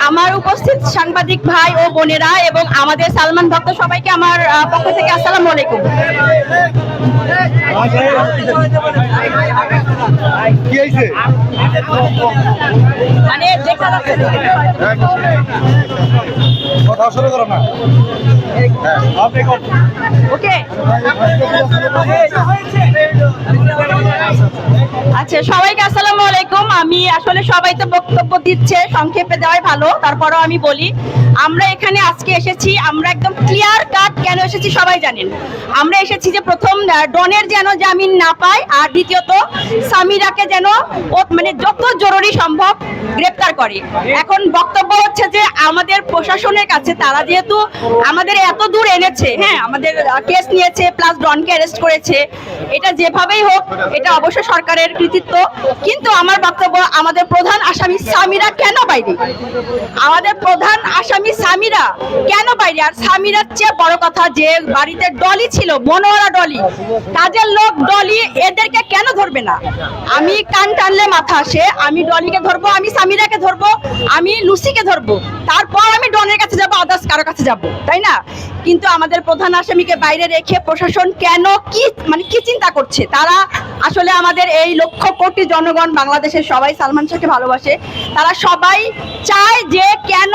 আমার উপস্থিত সাংবাদিক ভাই ও বোনেরা এবং আমাদের সালমান ভক্ত সবাইকে আমার পক্ষ থেকে আসসালামু আলাইকুম। মানে ওকে, আচ্ছা সবাইকে আসসালামু আলাইকুম। আমি আসলে সবাই তো বক্তব্য দিচ্ছে, সংক্ষেপে দেওয়াই ভালো, তারপরেও আমি বলি আমরা এখানে আজকে এসেছি, আমরা একদম ক্লিয়ার কাট কেন এসেছি সবাই জানেন। আমরা এসেছি যে প্রথম ডনের যেন জামিন না পায়, আর দ্বিতীয়ত সামিরাকে যেন মানে যত জরুরি সম্ভব গ্রেপ্তার করে। এখন বক্তব্য হচ্ছে যে আমাদের প্রশাসনের কাছে তারা যেহেতু আমাদের এত দূর এনেছে, হ্যাঁ আমাদের কেস নিয়েছে প্লাস ডনকে অ্যারেস্ট করেছে, এটা যেভাবেই হোক এটা অবশ্যই সরকারের কৃতিত্ব। কিন্তু আমার বক্তব্য আমাদের প্রধান আসামি সামিরা কেন বাইরে, আমাদের প্রধান আসামি সামিরা কেন বাইরে? আর সামিরার চেয়ে বড় কথা যে বাড়িতে ডলি ছিল, মনোয়ারা ডলি, কাজের লোক ডলি, এদেরকে কেন ধরবে না? আমি কান টানলে মাথা আসে, আমি ডলিকে ধরবো, আমি সামিরাকে ধরবো, আমি লুসিকে ধরবো, তারপর আমি ডনের কাছে যাবো, আদার্স কারো কাছে যাবো, তাই না? কিন্তু আমাদের প্রধান আসামিকে বাইরে রেখে প্রশাসন কেন কি চিন্তা করছে? তারা আসলে আমাদের এই লক্ষ কোটি জনগণ, বাংলাদেশের সবাই সালমান শাহকে ভালোবাসে, তারা সবাই চায় যে কেন,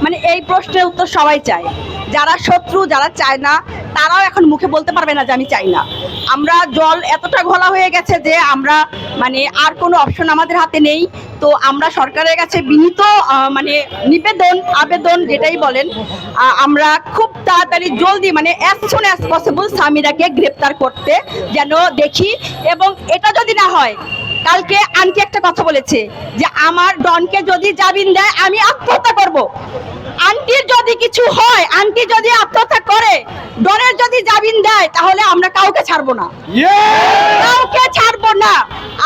মানে এই প্রশ্নের উত্তর সবাই চায়। যারা শত্রু, যারা চায় না, তারাও এখন মুখে বলতে পারবে না যে আমি চাই না। আমরা জল এতটা ঘোলা হয়ে গেছে যে আমরা মানে আর কোনো অপশন আমাদের হাতে নেই। তো আমরা সরকারের কাছে বিনীত মানে নিবেদন, আবেদন যেটাই বলেন, আমরা খুব তাড়াতাড়ি জলদি মানে অ্যাজ সুন অ্যাজ পসিবল সামিরাকে গ্রেপ্তার করতে যেন দেখি। এবং এটা যদি না হয়, কালকে আন্টি একটা কথা বলেছে যে আমার ডনকে যদি জামিন দেয় আমি আত্মহত্যা করব। আন্টির যদি কিছু হয়, আন্টি যদি আত্মহত্যা করে, ডনের যদি জামিন দেয়, তাহলে আমরা কাউকে ছাড়বো না, কাউকে ছাড়বো না।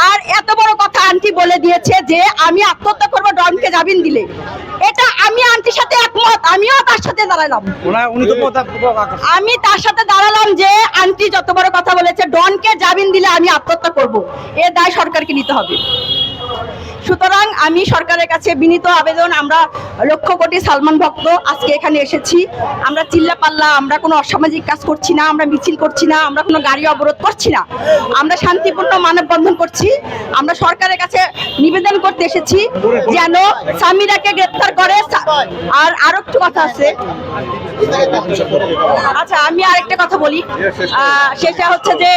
আর এত বড় কথা আন্টি বলে দিয়েছে যে আমি আত্মহত্যা করবো ডনকে জামিন দিলে, এটা আমি আন্টির সাথে একমত, আমিও তার সাথে দাঁড়ালাম, আমি তার সাথে দাঁড়ালাম যে আন্টি যত বড় কথা বলেছে ডনকে জামিন দিলে আমি আত্মহত্যা করব, এ দায় সরকারকে নিতে হবে। সুতরাং আমি সরকারের কাছে বিনীত আবেদন, আমরা লক্ষ কোটি সালমান ভক্ত আজকে এখানে এসেছি, আমরা চিল্লা পাল্লা, আমরা কোনো অসামাজিক কাজ করছি না, আমরা মিছিল করছি না, আমরা কোনো গাড়ি অবরোধ করছি না, আমরা শান্তিপূর্ণ মানববন্ধন করছি। আমরা সরকারের কাছে নিবেদন করতে এসেছি যেন সামিরাকে গ্রেপ্তার করে। আর আরো একটু কথা আছে, আচ্ছা আমি আরেকটা কথা বলি, সেটা হচ্ছে যে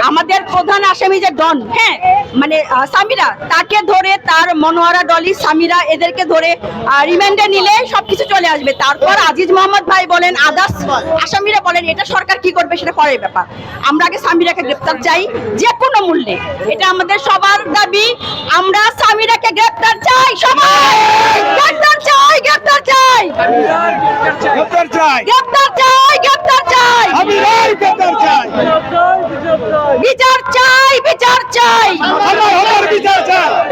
আমাদের প্রধান আসামি যে ডন, হ্যাঁ মানে সামিরা, তাকে ধরে তার মনোয়ারা ডলি, সামিরা, এদেরকে ধরে রিমান্ডে নিলে সবকিছু চলে আসবে। তারপর আজিজ মোহাম্মদ ভাই বলেন, আদার্স আসামিরা বলেন, এটা সরকার কি করবে সেটা পরের ব্যাপার। আমরা আগে সামিরাকে গ্রেপ্তার চাই যে কোনো মূল্যে, এটা আমাদের সবার দাবি। আমরা সামিরাকে গ্রেপ্তার চাই, সবাই গ্রেপ্তার চাই, গ্রেপ্তার চাই, গ্রেপ্তার চাই, গ্রেপ্তার চাই, গ্রেপ্তার চাই, বিচার চাই, বিচার চাই,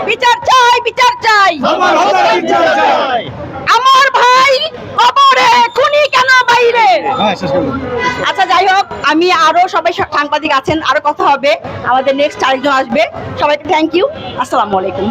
বিচার চাই, বিচার চাই, আমার ভাই কবরে, খুনি কেন বাইরে? আচ্ছা যাই হোক, আমি আরো সবাই সাংবাদিক আছেন, আরো কথা হবে, আমাদের নেক্সট আরেকজন আসবে। সবাইকে থ্যাংক ইউ, আসসালামু আলাইকুম।